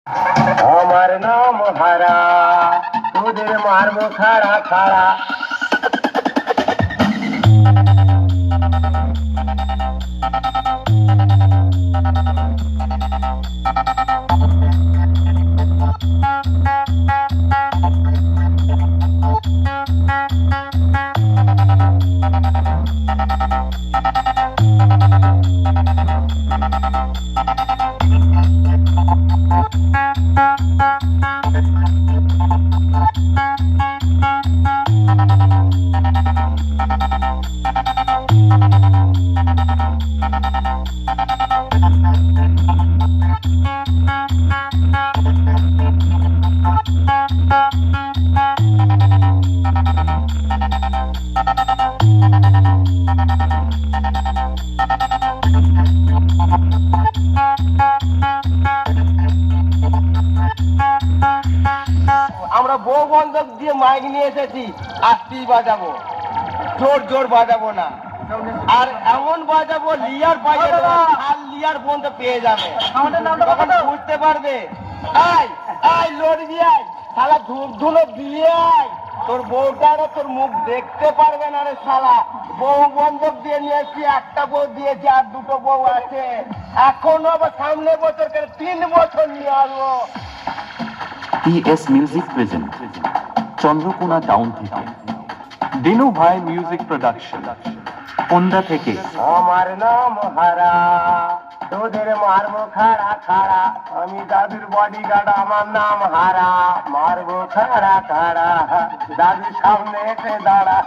আমার নাম হারা, তোদের মারবো খাড়া খাড়া। আমরা বউ বন্ধক দিয়ে মাইক নিয়ে এসেছি, আস্তেই বাজাবো, জোর জোর বাজাবো না। আর এমন বাজাবো লিয়ার পাইয়ে দেবো, আর লিয়ার বন্ধ পেয়ে যাবে, তখন বুঝতে পারবে। আয় আয় লড়বি, আয় শালা ধূপ ধুলো দিয়ে আয়। তোর বউটারও তোর মুখ দেখতে পারবে না রে শালা। বউ বন্ধক দিয়ে নিয়েছি, একটা বউ দিয়েছি, আর দুটো বউ আছে। এখনো আবার সামনে বছর 3 বছর নিয়ে আসবো। PS music present Chandrakona town থেকে দিনু ভাই মিউজিক প্রোডাকশন কোন্ডা থেকে। আমার নাম হারা, তোদের মারবো খাড়া খাড়া। আমি দাদুর বডিগার্ড, আমার নাম হারা, মারবো খাড়া খাড়া। দাদুর সামনে এসে দাঁড়া।